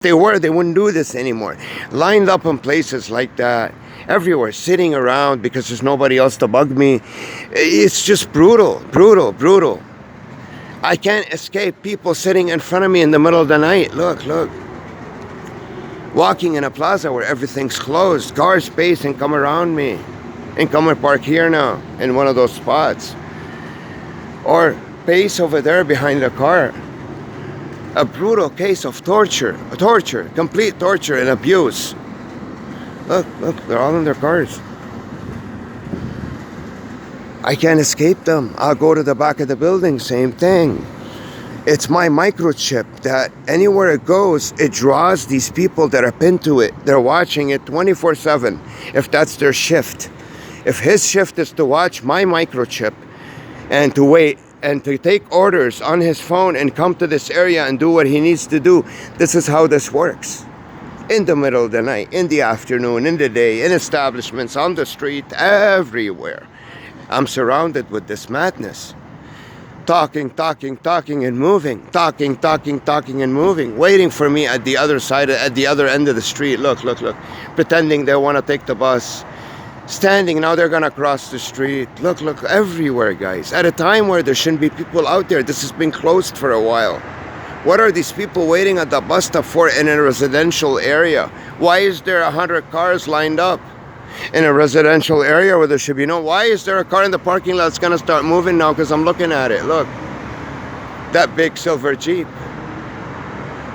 They wouldn't do this anymore. Lined up in places like that, everywhere, sitting around because there's nobody else to bug me. It's just brutal, brutal, brutal. I can't escape people sitting in front of me in the middle of the night. Look, look. Walking in a plaza where everything's closed, cars pace and come around me and come and park here now in one of those spots. Or pace over there behind the car. A brutal case of torture, complete torture and abuse. Look, look, they're all in their cars. I can't escape them. I'll go to the back of the building, same thing. It's my microchip that anywhere it goes, it draws these people that are pinned to it. They're watching it 24/7, if that's their shift. If his shift is to watch my microchip and to wait, and to take orders on his phone and come to this area and do what he needs to do. This is how this works. In the middle of the night, in the afternoon, in the day, in establishments, on the street, everywhere. I'm surrounded with this madness. Talking, talking, talking and moving. Talking, talking, talking and moving. Waiting for me at the other side, at the other end of the street. Look, look, look. Pretending they want to take the bus. Standing, now they're gonna cross the street. Look, look, everywhere, guys. At a time where there shouldn't be people out there. This has been closed for a while. What are these people waiting at the bus stop for in a residential area? Why is there 100 cars lined up in a residential area where there should be no? Why is there a car in the parking lot that's gonna start moving now? Because I'm looking at it. Look, that big silver Jeep.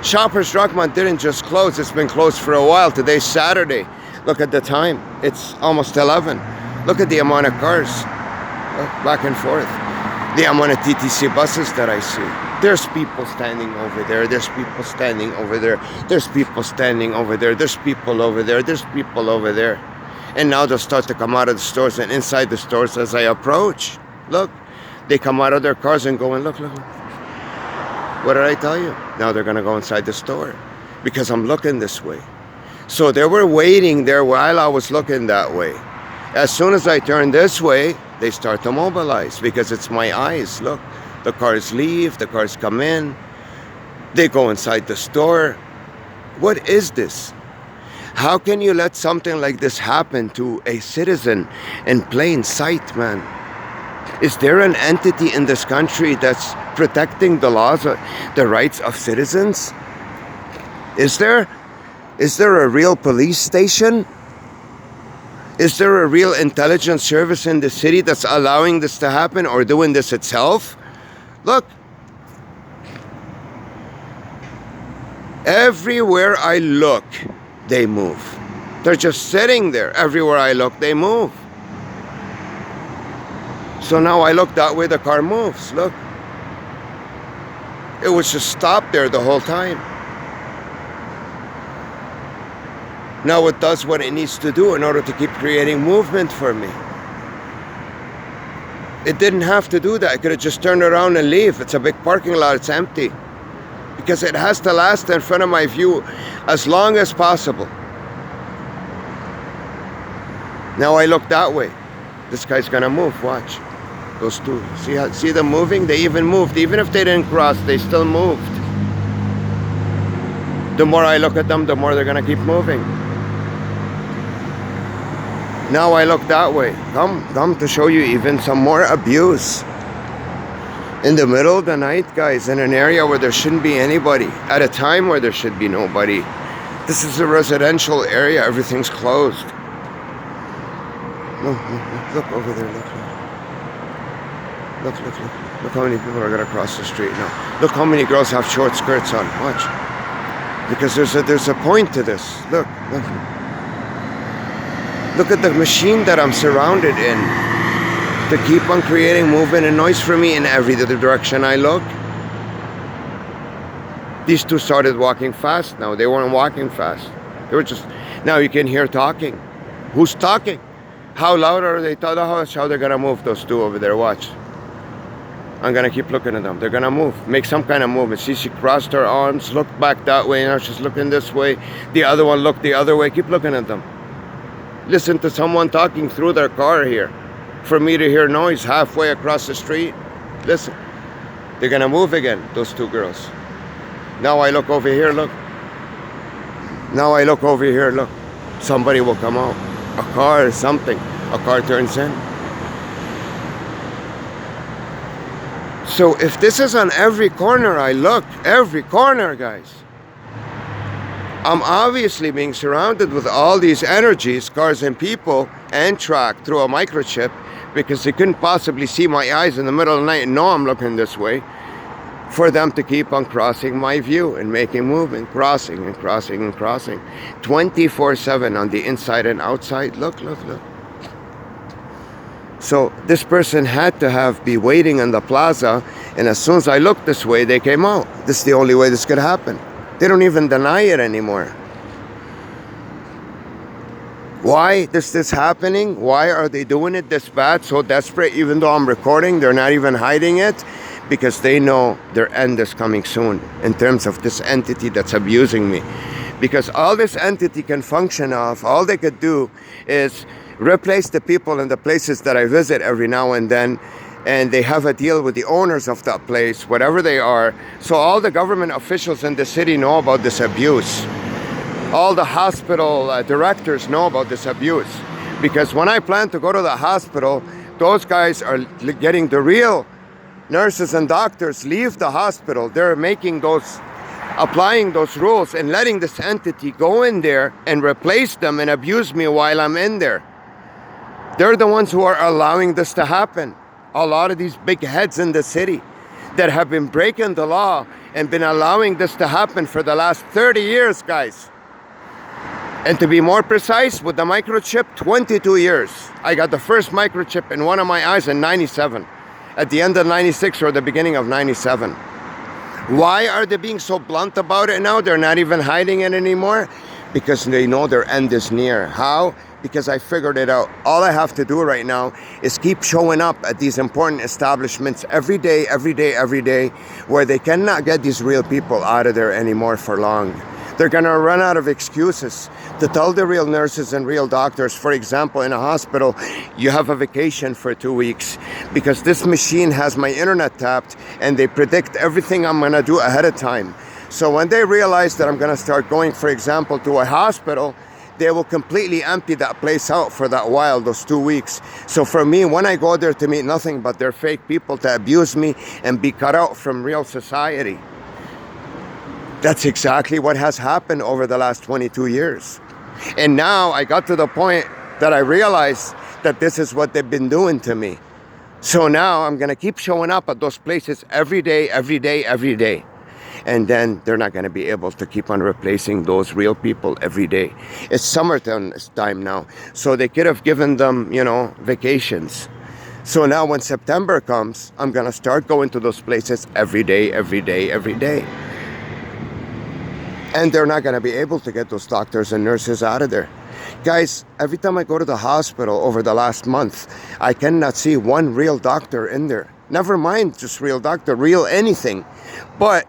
Shoppers Drug Mart didn't just close. It's been closed for a while. Today's Saturday. Look at the time. It's almost 11. Look at the amount of cars back and forth. The amount of TTC buses that I see. There's people standing over there. There's people standing over there. There's people standing over there. There's people over there. There's people over there. And now they'll start to come out of the stores and inside the stores as I approach. Look, they come out of their cars and go and look, look, look. What did I tell you? Now they're going to go inside the store because I'm looking this way. So they were waiting there while I was looking that way. As soon as I turn this way, they start to mobilize because it's my eyes. Look, the cars leave, the cars come in, they go inside the store. What is this? How can you let something like this happen to a citizen in plain sight, man? Is there an entity in this country that's protecting the laws, the rights of citizens? Is there? Is there a real police station? Is there a real intelligence service in the city that's allowing this to happen or doing this itself? Look. Everywhere I look, they move. They're just sitting there. Everywhere I look, they move. So now I look that way, the car moves. Look. It was just stopped there the whole time. Now it does what it needs to do in order to keep creating movement for me. It didn't have to do that. I could have just turned around and leave. It's a big parking lot. It's empty. Because it has to last in front of my view as long as possible. Now I look that way. This guy's gonna move. Watch. Those two. See them moving? They even moved. Even if they didn't cross, they still moved. The more I look at them, the more they're gonna keep moving. Now I look that way. Come to show you even some more abuse. In the middle of the night, guys, in an area where there shouldn't be anybody, at a time where there should be nobody. This is a residential area. Everything's closed. Look over there. Look how many people are gonna cross the street now. Look how many girls have short skirts on. Watch. Because there's a point to this. Look. Look at the machine that I'm surrounded in to keep on creating movement and noise for me in every other direction I look. These two started walking fast now. They weren't walking fast. They were just, now you can hear talking. Who's talking? How loud are they? How they're gonna move, those two over there. Watch. I'm gonna keep looking at them. They're gonna move, make some kind of movement. See, she crossed her arms, looked back that way, now she's looking this way. The other one looked the other way. Keep looking at them. Listen to someone talking through their car here. For me to hear noise halfway across the street. Listen. They're gonna move again, those two girls. Now I look over here, look. Now I look over here, look, somebody will come out. A car or something. A car turns in. So if this is on every corner I look, every corner, guys, I'm obviously being surrounded with all these energies, cars and people, and tracked through a microchip because they couldn't possibly see my eyes in the middle of the night and know I'm looking this way, for them to keep on crossing my view and making movement, crossing and crossing and crossing. 24/7 on the inside and outside. Look, look, look. So this person had to be waiting in the plaza, and as soon as I looked this way, they came out. This is the only way this could happen. They don't even deny it anymore. Why is this happening? Why are they doing it this bad, so desperate? Even though I'm recording, they're not even hiding it, because they know their end is coming soon in terms of this entity that's abusing me. Because all this entity can function off, all they could do is replace the people in the places that I visit every now and then, and they have a deal with the owners of that place, whatever they are. So all the government officials in the city know about this abuse. All the hospital directors know about this abuse. Because when I plan to go to the hospital, those guys are getting the real nurses and doctors leave the hospital. They're applying those rules and letting this entity go in there and replace them and abuse me while I'm in there. They're the ones who are allowing this to happen. A lot of these big heads in the city that have been breaking the law and been allowing this to happen for the last 30 years, guys. And to be more precise, with the microchip, 22 years. I got the first microchip in one of my eyes in 97. At the end of 96 or the beginning of 97. Why are they being so blunt about it now? They're not even hiding it anymore. Because they know their end is near. How? Because I figured it out. All I have to do right now is keep showing up at these important establishments every day, every day, every day, where they cannot get these real people out of there anymore for long. They're gonna run out of excuses to tell the real nurses and real doctors, for example, in a hospital, you have a vacation for 2 weeks because this machine has my internet tapped and they predict everything I'm gonna do ahead of time. So when they realize that I'm gonna start going, for example, to a hospital, they will completely empty that place out for that while, those 2 weeks. So for me, when I go there to meet nothing but their fake people to abuse me and be cut out from real society. That's exactly what has happened over the last 22 years. And now I got to the point that I realized that this is what they've been doing to me. So now I'm gonna keep showing up at those places every day, every day, every day. And then they're not gonna be able to keep on replacing those real people every day. It's summertime now, so they could have given them, vacations. So now when September comes, I'm gonna start going to those places every day, every day, every day. And they're not gonna be able to get those doctors and nurses out of there. Guys, every time I go to the hospital over the last month, I cannot see one real doctor in there. Never mind just real doctor, real anything. But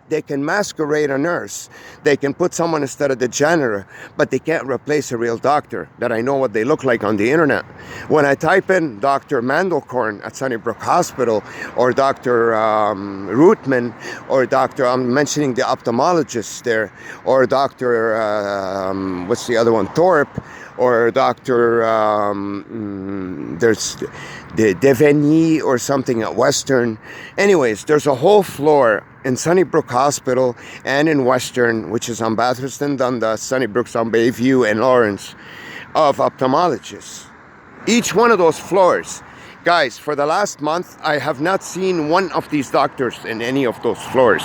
they can masquerade a nurse. They can put someone instead of the janitor, but they can't replace a real doctor that I know what they look like on the internet. When I type in Dr. Mandelkorn at Sunnybrook Hospital, or Dr. Rootman, or I'm mentioning the ophthalmologist there, or Dr. what's the other one, Thorpe, or Dr. There's the Deveny or something at Western. Anyways, there's a whole floor in Sunnybrook Hospital and in Western, which is on Bathurst and Dundas, Sunnybrook's on Bayview and Lawrence, of ophthalmologists. Each one of those floors. Guys, for the last month, I have not seen one of these doctors in any of those floors.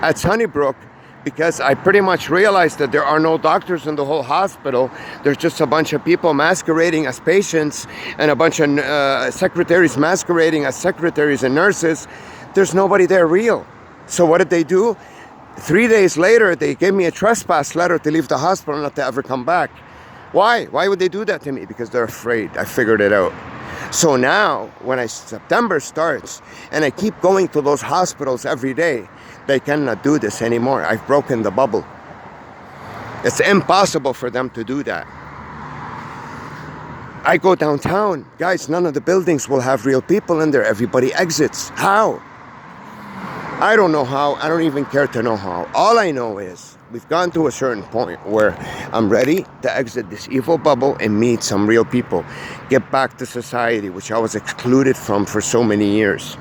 At Sunnybrook, because I pretty much realized that there are no doctors in the whole hospital. There's just a bunch of people masquerading as patients and a bunch of secretaries masquerading as secretaries and nurses. There's nobody there real. So what did they do? 3 days later, they gave me a trespass letter to leave the hospital and not to ever come back. Why? Why would they do that to me? Because they're afraid. I figured it out. So now, when September starts, and I keep going to those hospitals every day, they cannot do this anymore. I've broken the bubble. It's impossible for them to do that. I go downtown. Guys, none of the buildings will have real people in there. Everybody exits. How? I don't know how. I don't even care to know how. All I know is We've gone to a certain point where I'm ready to exit this evil bubble and meet some real people. Get back to society, which I was excluded from for so many years.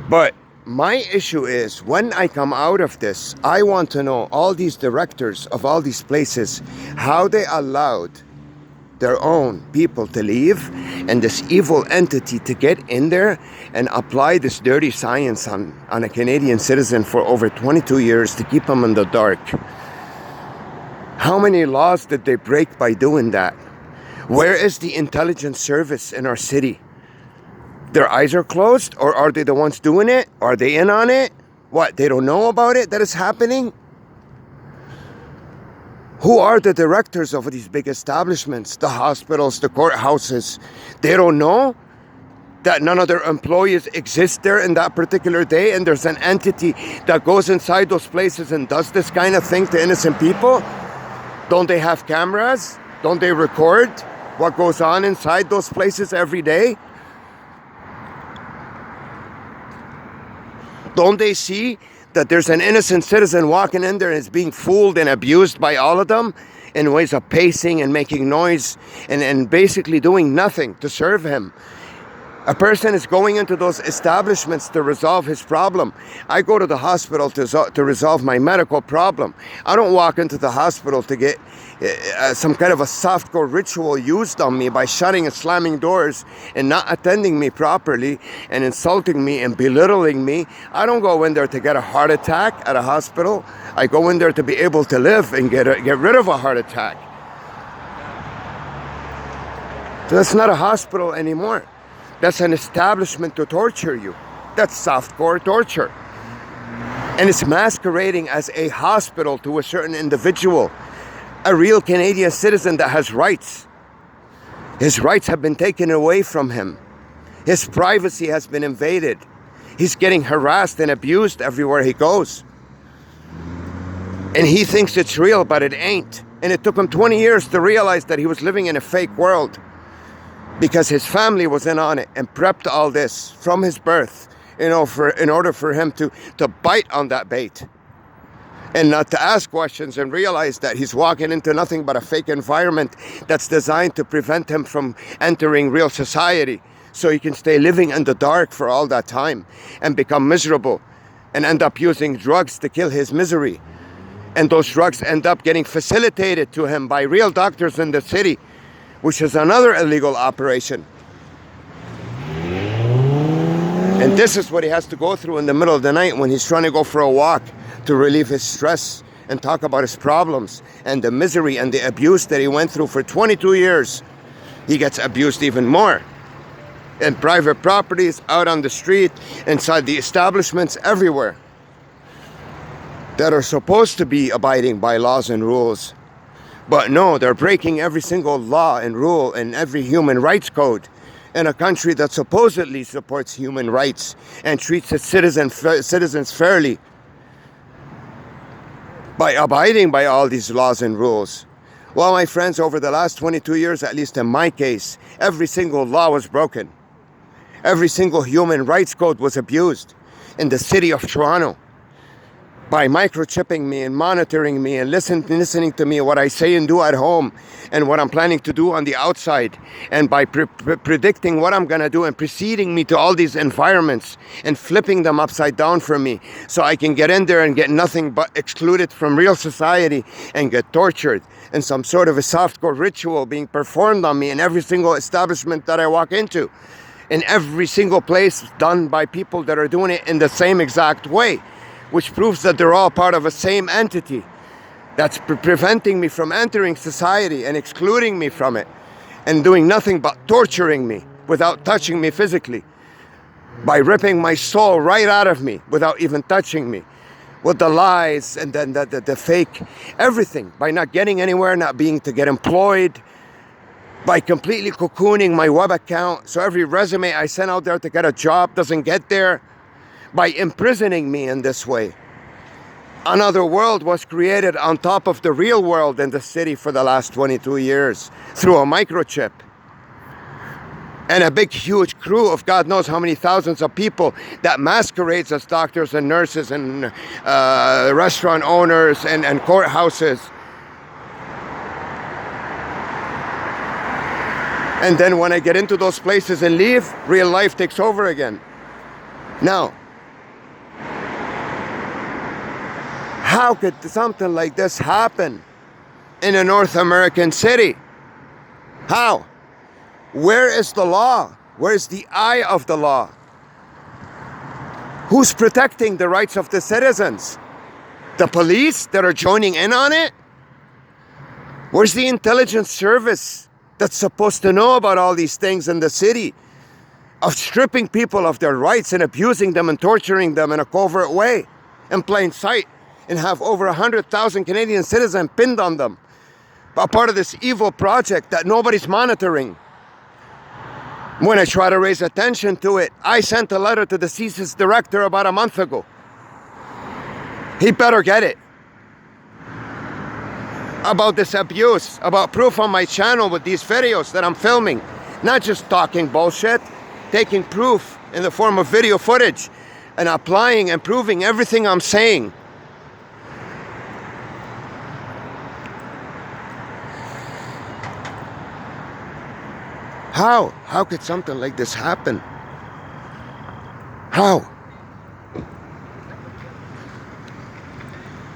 But my issue is, when I come out of this, I want to know all these directors of all these places, how they allowed their own people to leave and this evil entity to get in there and apply this dirty science on a Canadian citizen for over 22 years to keep him in the dark. How many laws did they break by doing that? Where is the intelligence service in our city? Their eyes are closed, or are they the ones doing it? Are they in on it? What, they don't know about it that is happening? Who are the directors of these big establishments, the hospitals, the courthouses? They don't know that none of their employees exist there in that particular day, and there's an entity that goes inside those places and does this kind of thing to innocent people? Don't they have cameras? Don't they record what goes on inside those places every day? Don't they see that there's an innocent citizen walking in there and is being fooled and abused by all of them in ways of pacing and making noise and basically doing nothing to serve him? A person is going into those establishments to resolve his problem. I go to the hospital to resolve my medical problem. I don't walk into the hospital to get some kind of a softcore ritual used on me by shutting and slamming doors and not attending me properly and insulting me and belittling me. I don't go in there to get a heart attack at a hospital. I go in there to be able to live and get rid of a heart attack. So that's not a hospital anymore. That's an establishment to torture you. That's softcore torture. And it's masquerading as a hospital to a certain individual, a real Canadian citizen that has rights. His rights have been taken away from him. His privacy has been invaded. He's getting harassed and abused everywhere he goes. And he thinks it's real, but it ain't. And it took him 20 years to realize that he was living in a fake world, because his family was in on it and prepped all this from his birth, in order for him to bite on that bait and not to ask questions and realize that he's walking into nothing but a fake environment that's designed to prevent him from entering real society, so he can stay living in the dark for all that time and become miserable and end up using drugs to kill his misery. And those drugs end up getting facilitated to him by real doctors in the city, which is another illegal operation. And this is what he has to go through in the middle of the night when he's trying to go for a walk to relieve his stress and talk about his problems and the misery and the abuse that he went through for 22 years. He gets abused even more. In private properties, out on the street, inside the establishments, everywhere, that are supposed to be abiding by laws and rules. But no, they're breaking every single law and rule and every human rights code in a country that supposedly supports human rights and treats its citizens fairly by abiding by all these laws and rules. Well, my friends, over the last 22 years, at least in my case, every single law was broken. Every single human rights code was abused in the city of Toronto by microchipping me and monitoring me and listening to me, what I say and do at home and what I'm planning to do on the outside, and by predicting what I'm gonna do and preceding me to all these environments and flipping them upside down for me so I can get in there and get nothing but excluded from real society and get tortured, and some sort of a softcore ritual being performed on me in every single establishment that I walk into, in every single place, done by people that are doing it in the same exact way, which proves that they're all part of a same entity that's preventing me from entering society and excluding me from it and doing nothing but torturing me without touching me physically, by ripping my soul right out of me without even touching me, with the lies and then the fake everything, by not getting anywhere, not being to get employed, by completely cocooning my web account so every resume I send out there to get a job doesn't get there, by imprisoning me in this way. Another world was created on top of the real world in the city for the last 22 years through a microchip. and a big huge crew of God knows how many thousands of people that masquerades as doctors and nurses and restaurant owners and courthouses. And then when I get into those places and leave, real life takes over again. Now, how could something like this happen in a North American city? How? Where is the law? Where is the eye of the law? Who's protecting the rights of the citizens? The police that are joining in on it? Where's the intelligence service that's supposed to know about all these things in the city? Of stripping people of their rights and abusing them and torturing them in a covert way, in plain sight, and have over 100,000 Canadian citizens pinned on them. A part of this evil project that nobody's monitoring. When I try to raise attention to it, I sent a letter to the CSIS director about a month ago. He better get it. About this abuse, about proof on my channel with these videos that I'm filming. Not just talking bullshit, taking proof in the form of video footage and applying and proving everything I'm saying. How? How could something like this happen? How?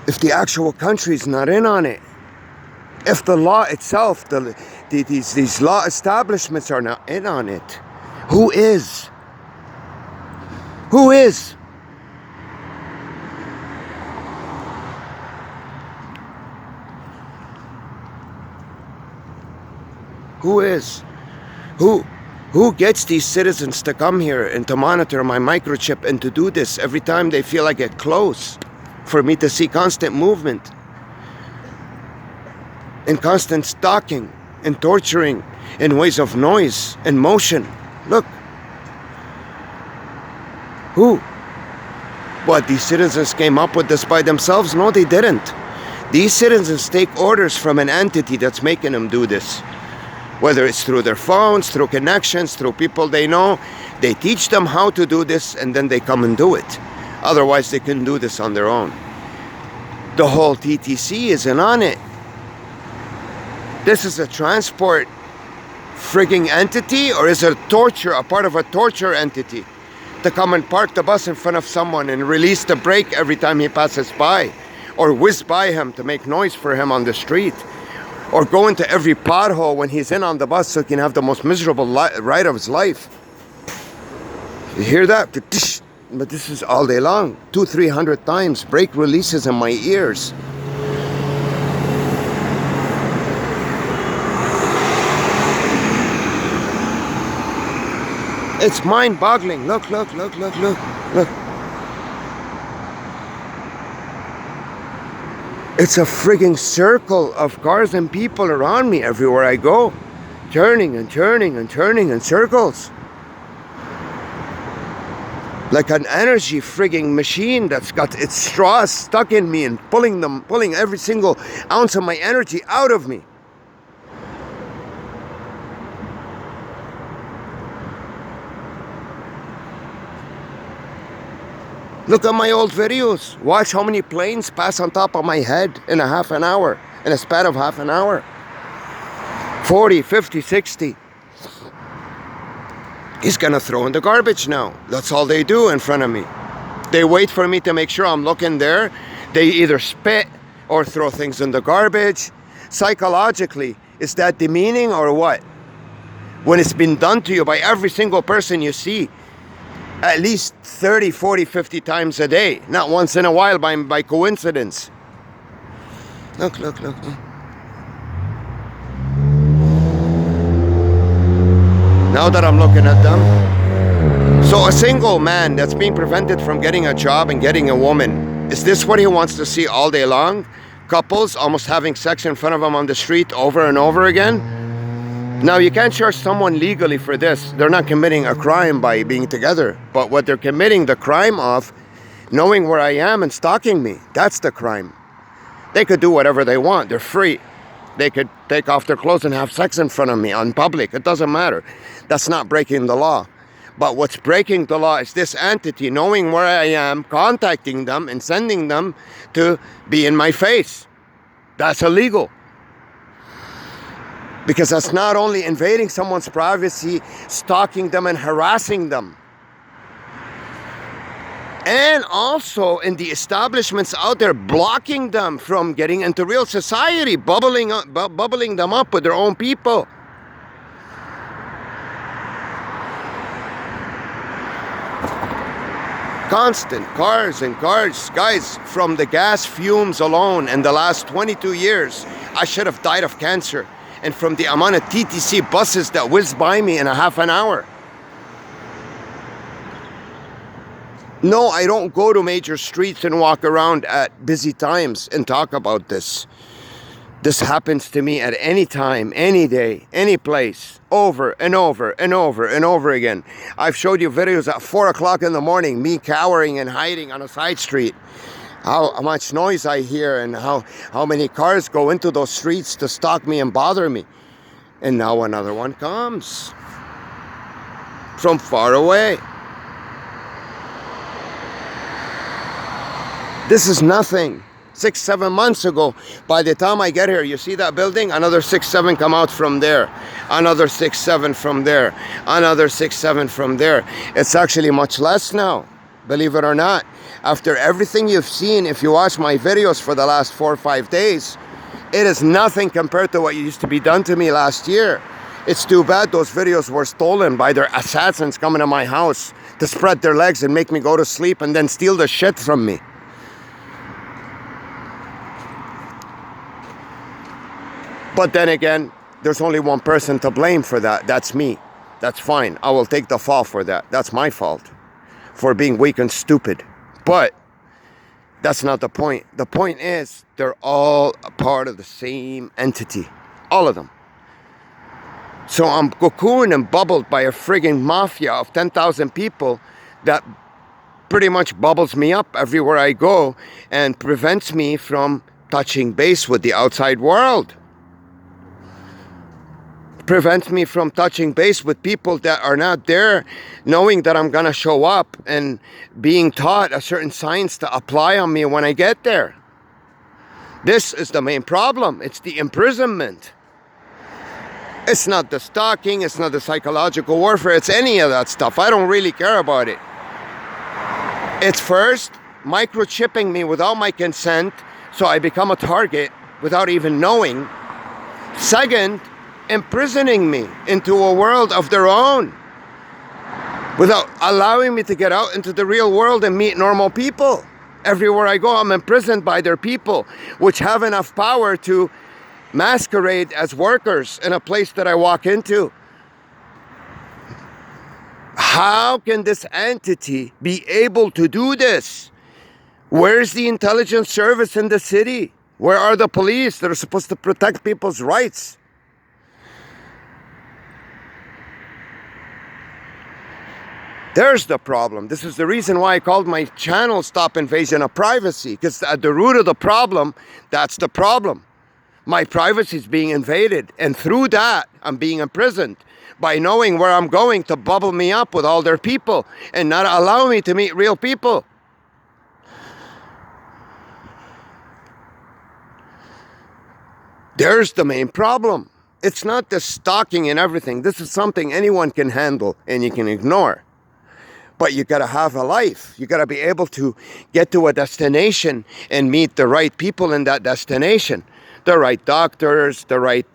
If the actual country's not in on it, if the law itself, these law establishments are not in on it, who is? Who is? Who is? Who gets these citizens to come here and to monitor my microchip and to do this every time they feel I get close, for me to see constant movement and constant stalking and torturing in ways of noise and motion? Look. Who? What, these citizens came up with this by themselves? No, they didn't. These citizens take orders from an entity that's making them do this. Whether it's through their phones, through connections, through people they know, they teach them how to do this and then they come and do it. Otherwise, they couldn't do this on their own. The whole TTC isn't on it. This is a transport frigging entity, or is it a part of a torture entity? To come and park the bus in front of someone and release the brake every time he passes by, or whiz by him to make noise for him on the street, or go into every pothole when he's in on the bus so he can have the most miserable ride of his life. You hear that? But this is all day long, 200-300 times, brake releases in my ears. It's mind-boggling. Look. It's a frigging circle of cars and people around me everywhere I go. Turning and turning and turning in circles. Like an energy frigging machine that's got its straws stuck in me and pulling every single ounce of my energy out of me. Look at my old videos. Watch how many planes pass on top of my head in a half an hour, in a span of half an hour. 40, 50, 60. He's gonna throw in the garbage now. That's all they do in front of me. They wait for me to make sure I'm looking there. They either spit or throw things in the garbage. Psychologically, is that demeaning or what? When it's been done to you by every single person you see, at least 30, 40, 50 times a day. Not once in a while by coincidence. Look. Now that I'm looking at them. So a single man that's being prevented from getting a job and getting a woman, is this what he wants to see all day long? Couples almost having sex in front of him on the street over and over again? Now, you can't charge someone legally for this. They're not committing a crime by being together. But what they're committing the crime of, knowing where I am and stalking me, that's the crime. They could do whatever they want. They're free. They could take off their clothes and have sex in front of me in public. It doesn't matter. That's not breaking the law. But what's breaking the law is this entity knowing where I am, contacting them and sending them to be in my face. That's illegal. Because that's not only invading someone's privacy, stalking them and harassing them. And also in the establishments out there, blocking them from getting into real society, bubbling them up with their own people. Constant cars and cars. Guys, from the gas fumes alone in the last 22 years, I should have died of cancer. And from the amount of TTC buses that whiz by me in a half an hour. No, I don't go to major streets and walk around at busy times and talk about this. This happens to me at any time, any day, any place, over and over and over and over again. I've showed you videos at 4 o'clock in the morning, me cowering and hiding on a side street. How much noise I hear and how many cars go into those streets to stalk me and bother me. And now another one comes from far away. This is nothing. 6-7 months ago, by the time I get here, you see that building? Another 6-7 come out from there. Another 6-7 from there. Another 6-7 from there. It's actually much less now, believe it or not. After everything you've seen, if you watch my videos for the last 4 or 5 days, it is nothing compared to what used to be done to me last year. It's too bad those videos were stolen by their assassins coming to my house to spread their legs and make me go to sleep and then steal the shit from me. But then again, there's only one person to blame for that. That's me. That's fine. I will take the fall for that. That's my fault for being weak and stupid. But that's not the point. The point is they're all a part of the same entity. All of them. So I'm cocooned and bubbled by a frigging mafia of 10,000 people that pretty much bubbles me up everywhere I go and prevents me from touching base with the outside world. Prevents me from touching base with people that are not there, knowing that I'm going to show up and being taught a certain science to apply on me when I get there. This is the main problem. It's the imprisonment. It's not the stalking. It's not the psychological warfare. It's any of that stuff. I don't really care about it. It's first microchipping me without my consent, so I become a target without even knowing. Second, imprisoning me into a world of their own without allowing me to get out into the real world and meet normal people. Everywhere I go, I'm imprisoned by their people, which have enough power to masquerade as workers in a place that I walk into. How can this entity be able to do this? Where's the intelligence service in the city? Where are the police that are supposed to protect people's rights? There's the problem. This is the reason why I called my channel Stop Invasion of Privacy, because at the root of the problem, that's the problem. My privacy is being invaded, and through that, I'm being imprisoned by knowing where I'm going to bubble me up with all their people and not allow me to meet real people. There's the main problem. It's not the stalking and everything. This is something anyone can handle and you can ignore. But you gotta have a life. You gotta be able to get to a destination and meet the right people in that destination. The right doctors, the right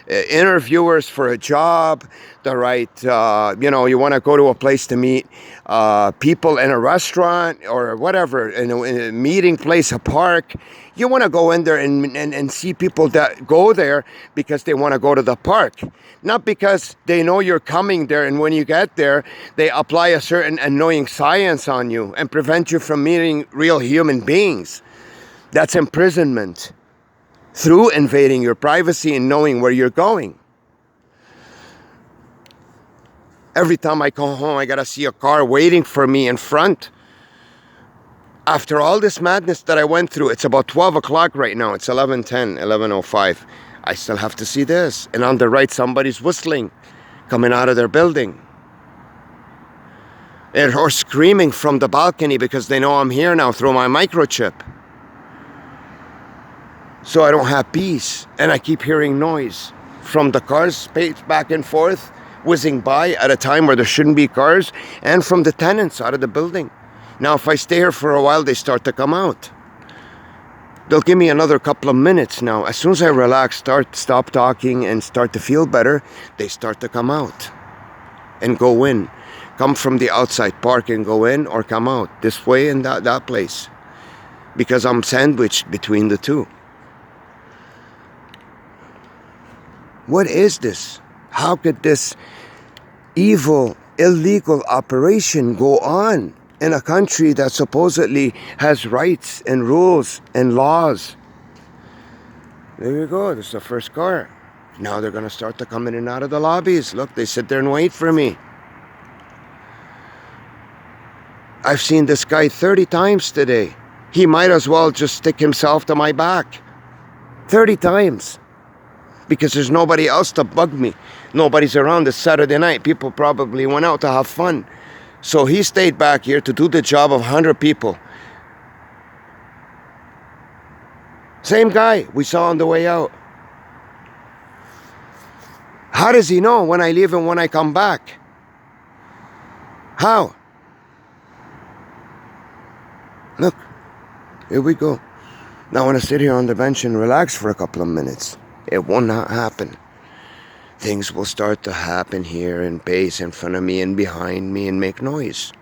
interviewers for a job, the right, you wanna go to a place to meet people in a restaurant or whatever, in a meeting place, a park. You wanna go in there and see people that go there because they wanna go to the park. Not because they know you're coming there, and when you get there, they apply a certain annoying science on you and prevent you from meeting real human beings. That's imprisonment through invading your privacy and knowing where you're going. Every time I go home, I gotta see a car waiting for me in front After all this madness that I went through, it's about 12 o'clock right now. It's 11:10, 11:05. I still have to see this. And on the right, somebody's whistling, coming out of their building. Or screaming from the balcony because they know I'm here now through my microchip. So I don't have peace. And I keep hearing noise from the cars spaced back and forth, whizzing by at a time where there shouldn't be cars, and from the tenants out of the building. Now, if I stay here for a while, they start to come out. They'll give me another couple of minutes now. As soon as I relax, stop talking, and start to feel better, they start to come out and go in. Come from the outside, park and go in, or come out this way and that place. Because I'm sandwiched between the two. What is this? How could this evil, illegal operation go on in a country that supposedly has rights and rules and laws? There you go. This is the first car. Now they're going to start to come in and out of the lobbies. Look, they sit there and wait for me. I've seen this guy 30 times today. He might as well just stick himself to my back. 30 times. Because there's nobody else to bug me. Nobody's around. It's Saturday night. People probably went out to have fun. So he stayed back here to do the job of 100 people. Same guy we saw on the way out. How does he know when I leave and when I come back? How? Look, here we go. Now I want to sit here on the bench and relax for a couple of minutes. It will not happen. Things will start to happen here and pace in front of me and behind me and make noise.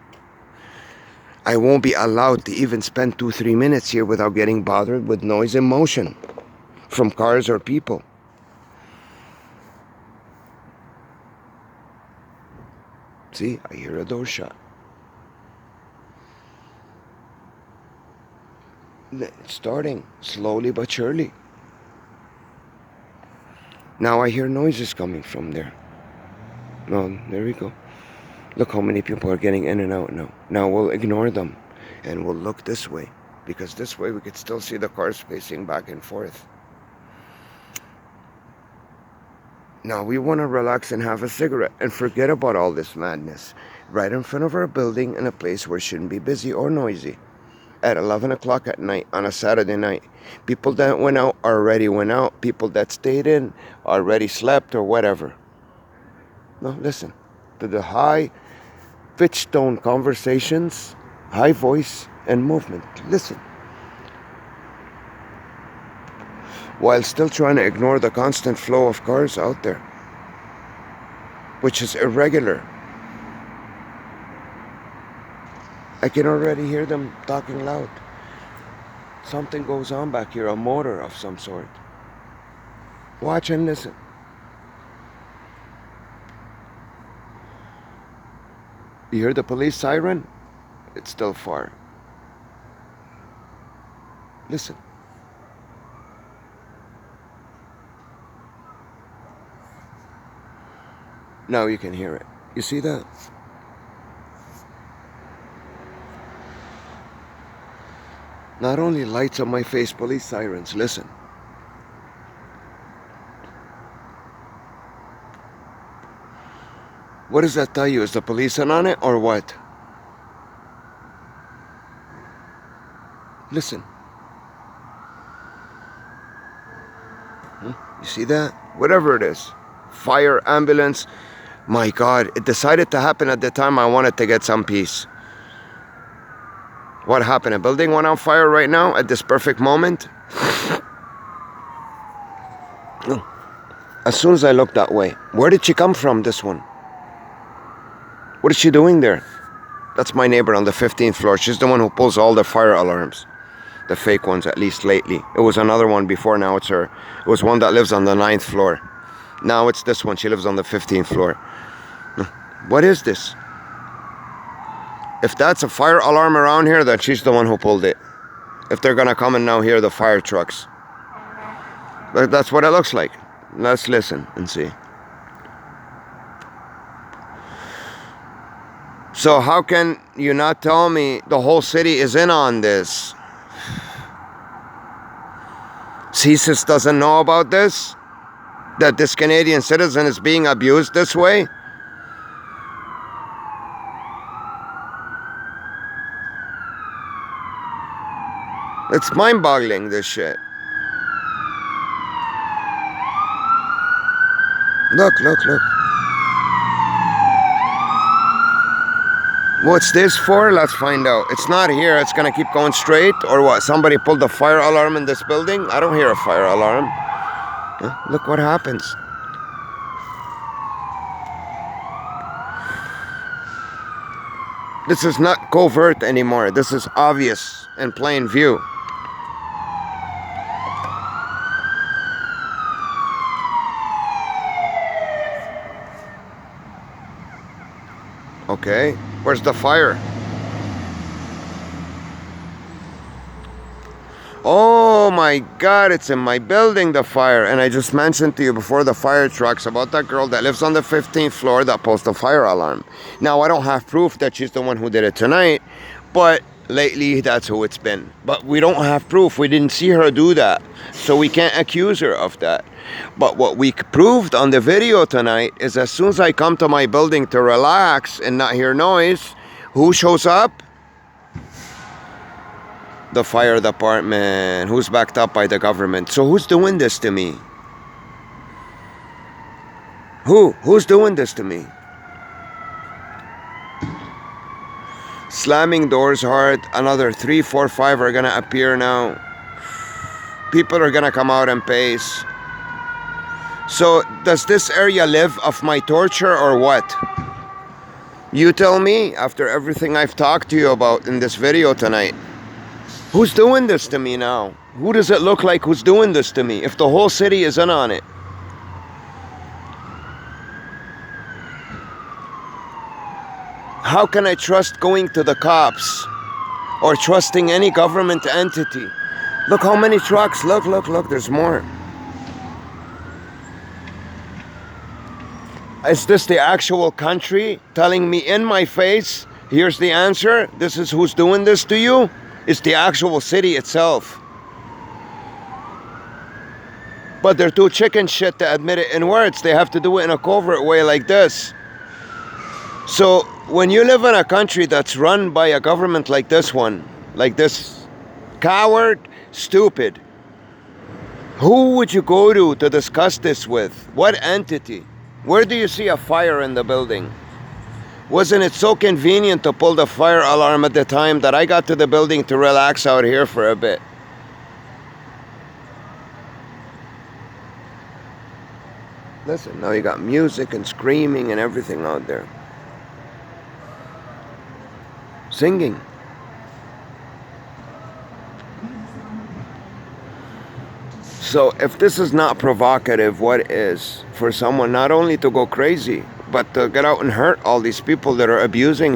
I won't be allowed to even spend 2-3 minutes here without getting bothered with noise and motion from cars or people. See, I hear a door shut. It's starting slowly but surely. Now I hear noises coming from there. Oh, there we go. Look how many people are getting in and out now. Now we'll ignore them and we'll look this way, because this way we could still see the cars pacing back and forth. Now we want to relax and have a cigarette and forget about all this madness right in front of our building in a place where it shouldn't be busy or noisy. At 11 o'clock at night on a Saturday night. People that went out already went out. People that stayed in already slept or whatever. No, listen to the high-pitched tone conversations, high voice, and movement. Listen. While still trying to ignore the constant flow of cars out there, which is irregular. I can already hear them talking loud. Something goes on back here, a motor of some sort. Watch and listen. You hear the police siren? It's still far. Listen. Now you can hear it. You see that? Not only lights on my face, police sirens. Listen. What does that tell you? Is the police in on it or what? Listen. You see that? Whatever it is. Fire, ambulance. My God, it decided to happen at the time I wanted to get some peace. What happened? A building went on fire right now at this perfect moment. As soon as I looked that way, where did she come from, this one? What is she doing there? That's my neighbor on the 15th floor. She's the one who pulls all the fire alarms. The fake ones, at least lately. It was another one before, now it's her. It was one that lives on the 9th floor. Now it's this one. She lives on the 15th floor. What is this? If that's a fire alarm around here, then she's the one who pulled it. If they're gonna come and now hear the fire trucks. But that's what it looks like. Let's listen and see. So how can you not tell me the whole city is in on this? CSIS doesn't know about this? That this Canadian citizen is being abused this way? It's mind-boggling, this shit. Look, look, look. What's this for? Let's find out. It's not here. It's gonna keep going straight, or what? Somebody pulled the fire alarm in this building? I don't hear a fire alarm. Huh? Look what happens. This is not covert anymore. This is obvious in plain view. Okay, where's the fire? Oh my God, it's in my building, the fire. And I just mentioned to you before the fire trucks about that girl that lives on the 15th floor that posted a fire alarm. Now, I don't have proof that she's the one who did it tonight, but lately that's who it's been. But we don't have proof. We didn't see her do that, so we can't accuse her of that. But what we proved on the video tonight is as soon as I come to my building to relax and not hear noise, who shows up? The fire department, who's backed up by the government. So who's doing this to me? Who's doing this to me? Slamming doors hard. Another 3, 4, 5 are gonna appear now. People are gonna come out and pace. So does this area live off my torture or what? You tell me after everything I've talked to you about in this video tonight. Who's doing this to me now? Who does it look like who's doing this to me if the whole city is in on it? How can I trust going to the cops or trusting any government entity? Look how many trucks. Look, look, look, there's more. Is this the actual country telling me in my face, here's the answer, this is who's doing this to you? It's the actual city itself. But they're too chicken shit to admit it in words. They have to do it in a covert way like this. So when you live in a country that's run by a government like this one, like this coward, stupid, who would you go to discuss this with? What entity? Where do you see a fire in the building? Wasn't it so convenient to pull the fire alarm at the time that I got to the building to relax out here for a bit? Listen, now you got music and screaming and everything out there. Singing. So if this is not provocative, what is? For someone not only to go crazy, but to get out and hurt all these people that are abusing